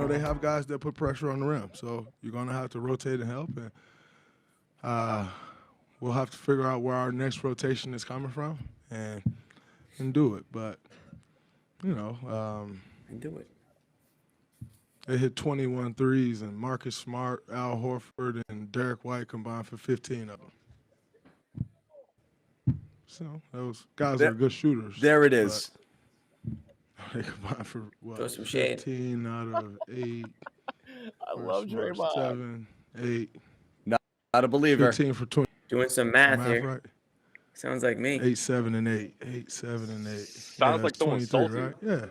they have guys that put pressure on the rim. So you're going to have to rotate and help. And we'll have to figure out where our next rotation is coming from and do it. But, you know. And do it. They hit 21 threes, and Marcus Smart, Al Horford, and Derrick White combined for 15 of them. So those guys are good shooters. There it is. They combined for what? Throw some shade. 15 out of 8. I love Draymond. 7, 8. Not a believer. 15 for 20. Doing some math here. Right? Sounds like me. 8, 7, and 8. 8, 7, and 8. Sounds like someone salty. Right? Yeah.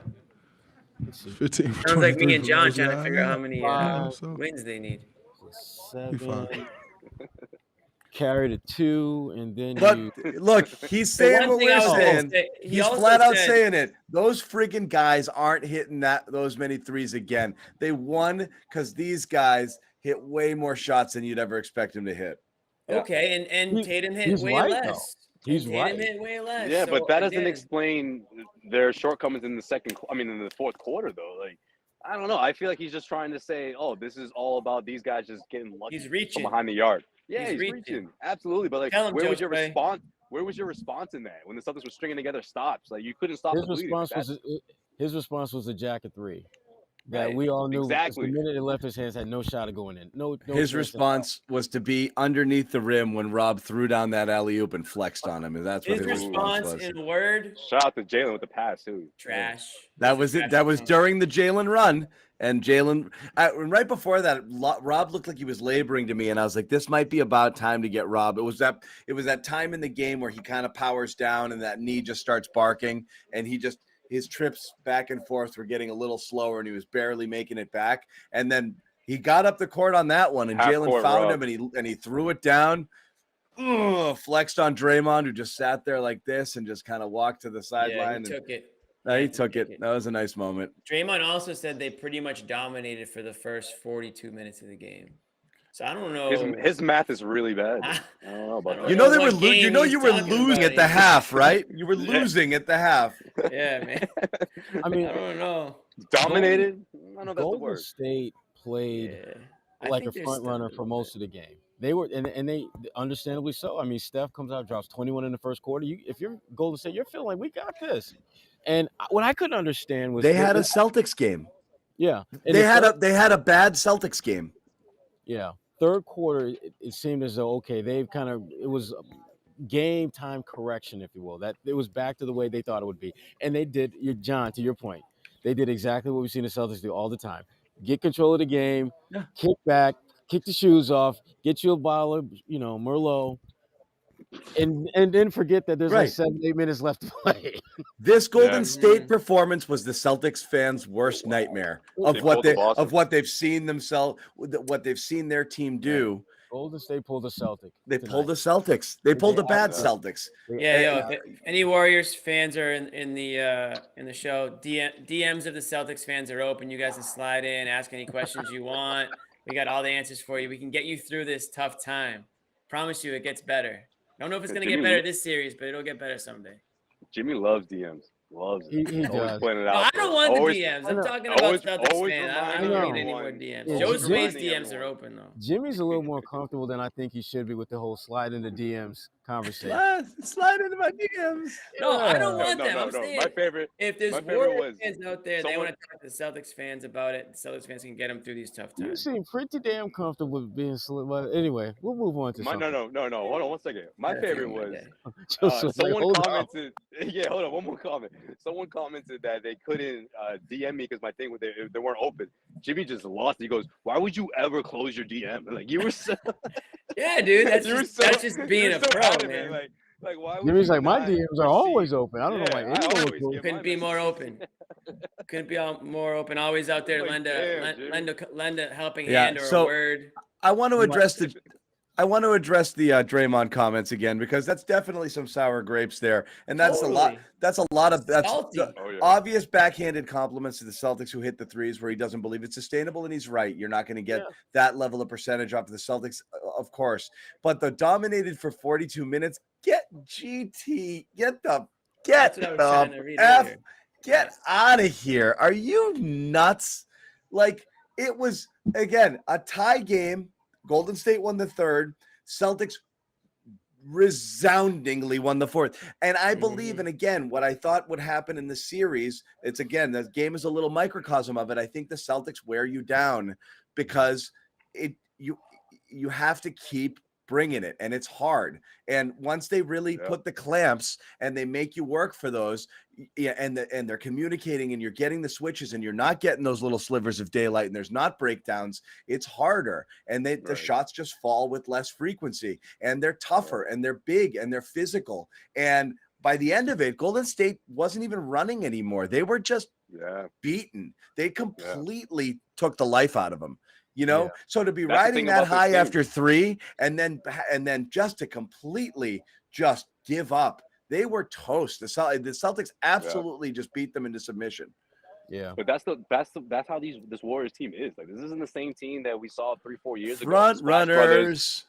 15 for Sounds like me 23 and John for trying to those figure out how guys. many wins they need. 7. Carry the 2, and then But look, he's saying what we're saying. He's flat out saying it. Those freaking guys aren't hitting those many threes again. They won because these guys hit way more shots than you'd ever expect them to hit. Okay, and Tatum hit way right, less. Though. He's right. Tatum hit way less. Yeah, so but that doesn't again, explain their shortcomings in the fourth quarter, though. Like, I don't know. I feel like he's just trying to say, oh, this is all about these guys just getting lucky He's reaching. from behind the yard. Yeah, He's he's reaching. Absolutely. But, like, where was your response? Where was your response in that when the Celtics were stringing together stops? Like, you couldn't stop the bleeding. His response was a jacket 3. That we all knew exactly. The minute it left his hands, had no shot of going in. No his response was to be underneath the rim when Rob threw down that alley-oop and flexed on him. And that's what his response was. In word. Shout out to Jalen with the pass, too. Trash. That was it. That was during the Jalen run. And Jalen, right before that, Rob looked like he was laboring to me, and I was like, "This might be about time to get Rob." It was that time in the game where he kind of powers down, and that knee just starts barking, and his trips back and forth were getting a little slower, and he was barely making it back. And then he got up the court on that one, and Jalen found him, and he threw it down, flexed on Draymond, who just sat there like this and just kind of walked to the sideline. Yeah, he took it. He took it. That was a nice moment. Draymond also said they pretty much dominated for the first 42 minutes of the game. So I don't know. His math is really bad. I don't know about that. You know they were you were losing at the half, right? You were losing at the half. Yeah, man. I mean, I don't know. Dominated? I don't know if that's the Golden word. State played like a front runner for most of the game. They were, and they understandably so. I mean, Steph comes out, drops 21 in the first quarter. If you're Golden State, you're feeling like we got this. And what I couldn't understand was they had a Celtics game. Yeah, they had a bad Celtics game. Yeah, third quarter, it seemed as though it was game time correction, if you will. That it was back to the way they thought it would be, and they did. John, to your point, they did exactly what we've seen the Celtics do all the time: get control of the game, kick back, kick the shoes off, get you a bottle of Merlot. And then forget that there's like 7-8 minutes left to play. This Golden State performance was the Celtics fans' worst nightmare of what they've seen themselves, what they've seen their team do. Golden State pulled the Celtics. They pulled the Celtics. They pulled the bad Celtics. Yeah, if any Warriors fans are in the show, DMs of the Celtics fans are open. You guys can slide in, ask any questions you want. We got all the answers for you. We can get you through this tough time. Promise you, it gets better. I don't know if it's going to get better this series, but it'll get better someday. Jimmy loves DMs. Loves it. He does. Pointing it out. No, I don't want the DMs. I'm talking about Celtics fans. I don't need any more DMs. Yeah, Joe Spade's DMs are open, though. Jimmy's a little more comfortable than I think he should be with the whole slide into DMs conversation. Slide into my DMs. No, I don't want them. I'm saying my favorite. If there's Warriors fans out there, they want to talk to Celtics fans about it. Celtics fans can get them through these tough times. You seem pretty damn comfortable with being slid. But anyway, we'll move on to something. No. Hold on one second. My favorite was someone commented. Yeah, hold on. One more comment. Someone commented that they couldn't DM me because my thing was they weren't open. Jimmy just lost. He goes, "Why would you ever close your DM?" Like you were so. Yeah, dude. That's just being a pro, man. Like why? Jimmy's like, my DMs are always open. I don't know why anyone would. Couldn't be more open. Couldn't be more open. Always out there, lend a helping hand or a word. I want to address the Draymond comments again because that's definitely some sour grapes there, and that's a lot. That's a lot of obvious backhanded compliments to the Celtics who hit the threes where he doesn't believe it's sustainable, and he's right. You're not going to get that level of percentage off of the Celtics, of course. But the dominated for 42 minutes. Get out of here. Are you nuts? Like It was, again, a tie game. Golden State won the third. Celtics resoundingly won the fourth. And I believe, and again, what I thought would happen in the series, it's again, the game is a little microcosm of it. I think the Celtics wear you down because you have to keep bringing it, and it's hard. And once they really put the clamps and they make you work for those, and they're communicating, and you're getting the switches, and you're not getting those little slivers of daylight, and there's not breakdowns, it's harder, and the shots just fall with less frequency, and they're tougher, and they're big, and they're physical. And by the end of it, Golden State wasn't even running anymore. They were just beaten. They completely took the life out of them. So to be riding that high after three, and then just to completely just give up, they were toast. The Celtics absolutely just beat them into submission. Yeah, but that's how this Warriors team is. Like, this isn't the same team that we saw 3-4 years ago. Front runners,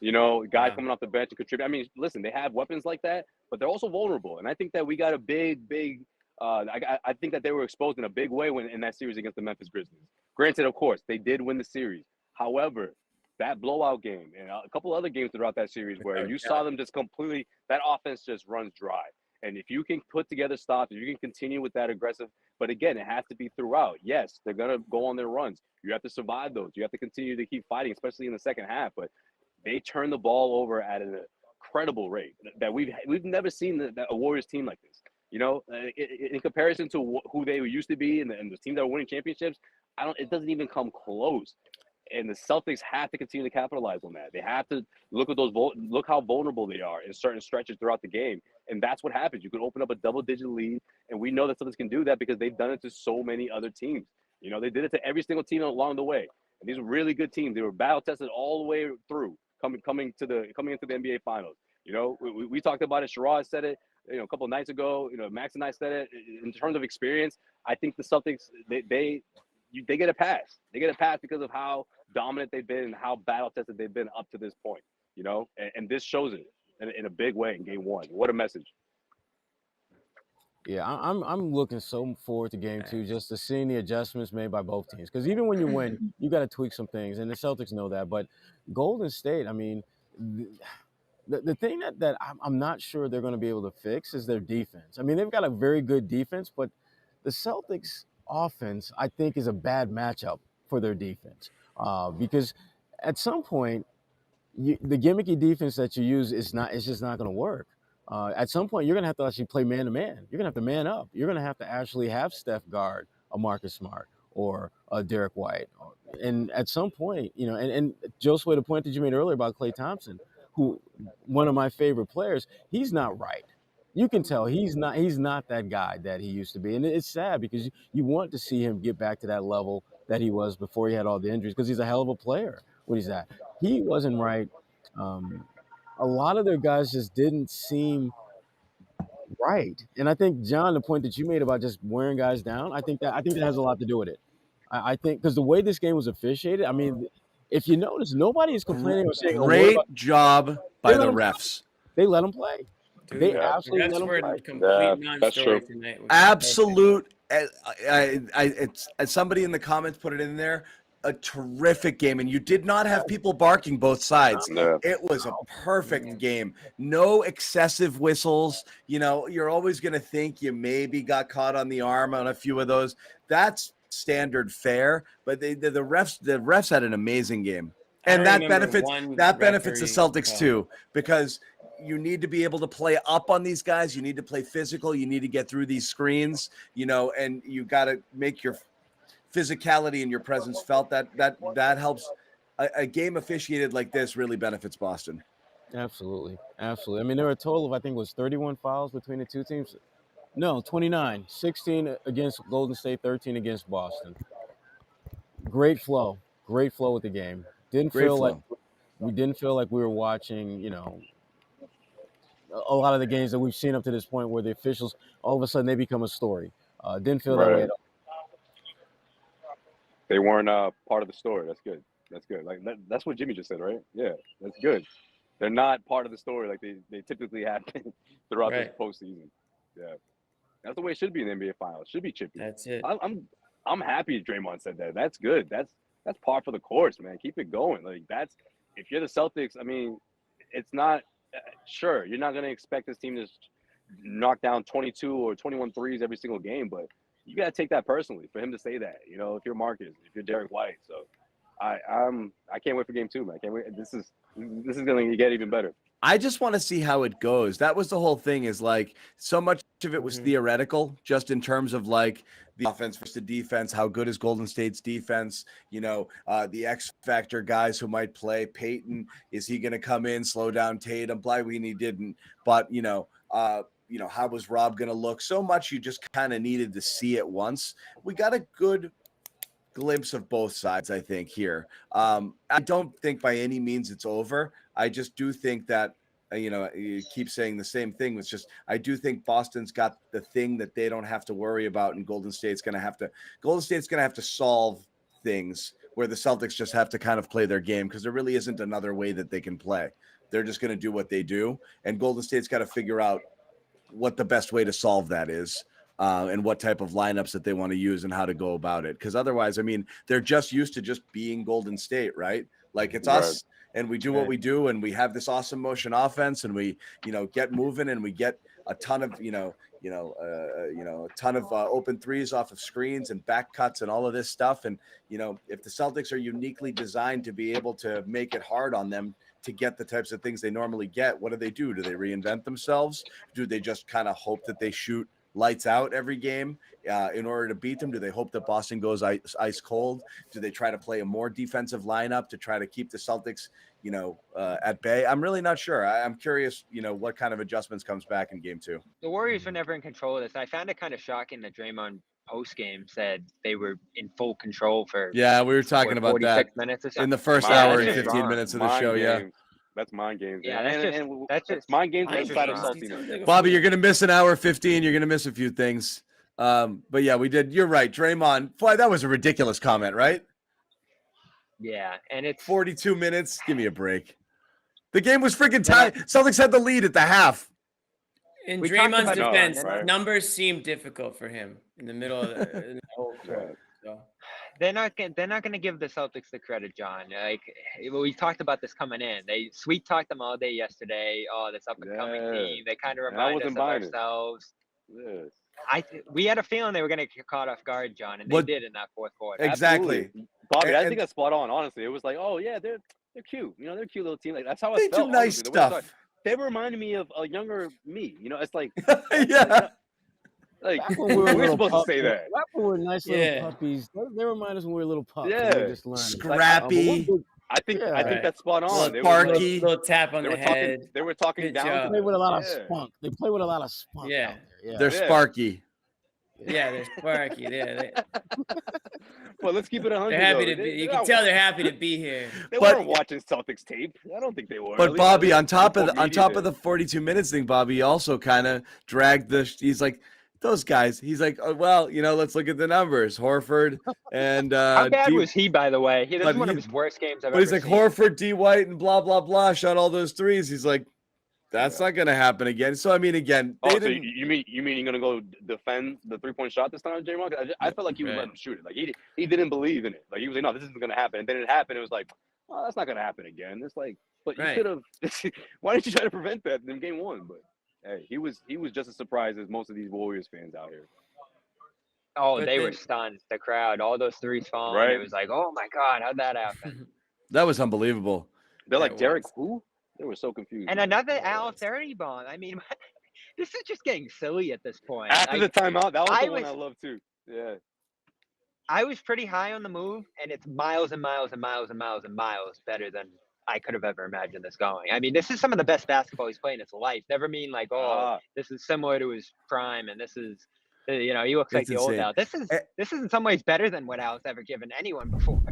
guy coming off the bench to contribute. I mean, listen, they have weapons like that, but they're also vulnerable. And I think that we got a big. I think that they were exposed in a big way in that series against the Memphis Grizzlies. Granted, of course, they did win the series. However, that blowout game and a couple other games throughout that series where you saw them just completely, that offense just runs dry. And if you can put together stops, if you can continue with that aggressive, but again, it has to be throughout. Yes, they're going to go on their runs. You have to survive those. You have to continue to keep fighting, especially in the second half. But they turn the ball over at an incredible rate that we've never seen a Warriors team like this. In comparison to who they used to be and the team that were winning championships, it doesn't even come close. And the Celtics have to continue to capitalize on that. They have to look how vulnerable they are in certain stretches throughout the game. And that's what happens. You can open up a double-digit lead, and we know that Celtics can do that because they've done it to so many other teams. They did it to every single team along the way. And these were really good teams. They were battle-tested all the way through, coming into the NBA Finals. We talked about it. Sherrod said it, a couple of nights ago. Max and I said it. In terms of experience, I think the Celtics, they get a pass. They get a pass because of how dominant they've been and how battle-tested they've been up to this point, and this shows it in a big way in game one. What a message. Yeah, I'm looking so forward to game two, just to seeing the adjustments made by both teams. Because even when you win, you got to tweak some things, and the Celtics know that. But Golden State, I mean, the thing that I'm not sure they're going to be able to fix is their defense. I mean, they've got a very good defense, but the Celtics offense, I think, is a bad matchup for their defense. Because at some point, the gimmicky defense that you use it's just not going to work. At some point, you're going to have to actually play man-to-man. You're going to have to man up. You're going to have to actually have Steph guard a Marcus Smart or a Derrick White. And at some point, and Josue, the point that you made earlier about Klay Thompson, who one of my favorite players, he's not right. You can tell he's not that guy that he used to be. And it's sad because you want to see him get back to that level that he was before he had all the injuries, because he's a hell of a player when he's at. He wasn't right. A lot of their guys just didn't seem right. And I think, John, the point that you made about just wearing guys down, I think that has a lot to do with it. I think because the way this game was officiated, I mean, if you notice, nobody is complaining or saying, great job by the refs. They let them play. Dude, they absolutely let them play. Complete non-story tonight. Absolute. Somebody in the comments put it in there. A terrific game, and you did not have people barking both sides. No. It was a perfect game. No excessive whistles. You're always going to think you maybe got caught on the arm on a few of those. That's standard fare, but the refs had an amazing game, and that benefits the Celtics too, because you need to be able to play up on these guys. You need to play physical. You need to get through these screens, and you got to make your physicality and your presence felt. That helps. A game officiated like this really benefits Boston. Absolutely. I mean, there were a total of, I think it was 31 fouls between the two teams. No, 29. 16 against Golden State, 13 against Boston. Great flow with the game. We didn't feel like we were watching, a lot of the games that we've seen up to this point where the officials, all of a sudden, they become a story. Didn't feel that way at all. They weren't part of the story. That's good. Like that's what Jimmy just said, right? Yeah, that's good. They're not part of the story like they typically happen throughout this postseason. Yeah, that's the way it should be in the NBA Finals. It should be chippy. That's it. I'm happy Draymond said that. That's good. That's that's par for the course, man. Keep it going. Like that's if you're the Celtics. I mean, it's not sure you're not going to expect this team to knock down 22 or 21 threes every single game, but you got to take that personally for him to say that. You know, if you're Marcus, if you're Derrick White, so I can't wait for game 2, man. I can't wait. This is going to get even better. I just want to see how it goes. That was the whole thing, is like so much of it was theoretical, just in terms of like the offense versus the defense. How good is Golden State's defense? You know, the X factor guys who might play. Peyton, is he going to come in, slow down Tatum? Blyween didn't, but you know, how was Rob going to look? So much you just kind of needed to see it once. We got a good glimpse of both sides, I think, here. I don't think by any means it's over. I just do think that, you keep saying the same thing. It's just, I do think Boston's got the thing that they don't have to worry about, and Golden State's going to have to solve things where the Celtics just have to kind of play their game, because there really isn't another way that they can play. They're just going to do what they do, and Golden State's got to figure out what the best way to solve that is. And what type of lineups that they want to use and how to go about it. Because otherwise, I mean, they're just used to just being Golden State, right? Like it's us, and we do what we do, and we have this awesome motion offense, and we, get moving, and we get a ton of, a ton of open threes off of screens and back cuts and all of this stuff. And, if the Celtics are uniquely designed to be able to make it hard on them to get the types of things they normally get, what do? Do they reinvent themselves? Do they just kind of hope that they shoot lights out every game in order to beat them? Do they hope that Boston goes ice cold? Do they try to play a more defensive lineup to try to keep the Celtics, at bay? I'm really not sure. I'm curious, what kind of adjustments comes back in game 2. The Warriors were never in control of this. I found it kind of shocking that Draymond post-game said they were in full control for we were talking about 46 that minutes or something. in the first hour and 15 minutes of the show. Games. That's mind games. Yeah, that's just mind games that's inside of just saltiness. Bobby, you're going to miss an hour 15. You're going to miss a few things. But yeah, we did. You're right. Draymond, boy, that was a ridiculous comment, right? Yeah, and it's 42 minutes. Give me a break. The game was freaking tied. Celtics had the lead at the half. In We talked Draymond's about it, defense, right? numbers seemed difficult for him in the middle of the whole court. So. they're not going to give the Celtics the credit, John. Like we talked about this coming in. They sweet talked them all day yesterday. Oh, this up and coming team. They kind of remind us of ourselves. Yes. We had a feeling they were going to get caught off guard, John, and they did in that fourth quarter. Exactly. Absolutely. Bobby, I And- think that's spot on. Honestly, it was like, oh yeah, they're cute. They're a cute little team. Like that's how They I felt. do nice honestly. The way I saw it, stuff. They reminded me of a younger me. It's like, Yeah. like Back when we were we're little supposed to say puppies- that. Back when we were nice little Yeah. puppies. They remind us when we were little puppies. Yeah. We were just learning. Scrappy. I think Right. that's spot on. They were, Sparky. Little tap on they the were talking. head. They were talking Good down. job. to They them. play with a lot of Yeah. spunk. They play with a lot of spunk. Yeah. out there. Yeah. They're Yeah. Sparky. Yeah, they're sparky. Yeah, Well, let's keep it 100. they're happy though. to be. You They're can not- tell they're happy to be here. They But- weren't watching Celtics tape. I don't think they were. At But least- Bobby, on top of before the 42 minutes thing, Bobby he also kind of dragged he's like, those guys. He's like, oh, well, let's look at the numbers. Horford and How bad was he, by the way? This but is one of he- his worst games I've but ever he's like seen. Horford, D. White, and blah blah blah shot all those threes. He's like, that's not gonna happen again. So I mean, again, they Oh, so didn't. you mean you're gonna go defend the 3-point shot this time, Draymond? I felt like he would let Right. him shoot it. Like he didn't believe in it. Like he was like, no, this isn't gonna happen. And then it happened. It was like, oh, that's not gonna happen again. It's like, but you Right. could have. Why didn't you try to prevent that in game 1? But hey, he was just as surprised as most of these Warriors fans out here. Oh, But they were then- stunned. The crowd, all those threes falling. Right. It was like, oh my God, how'd that happen? That was unbelievable. They're Yeah, like, it Derek, was. who? They were so confused. And another Al 30 bomb. I mean, this is just getting silly at this point. After the timeout, that was I the one was- I love too. Yeah. I was pretty high on the move, and it's miles and miles and miles and miles and miles better than I could have ever imagined this going. I mean, this is some of the best basketball he's played in his life. Never mean like, oh, this is similar to his prime, and this is, he looks like It's the old insane. Al. This is in some ways better than what Al's ever given anyone before.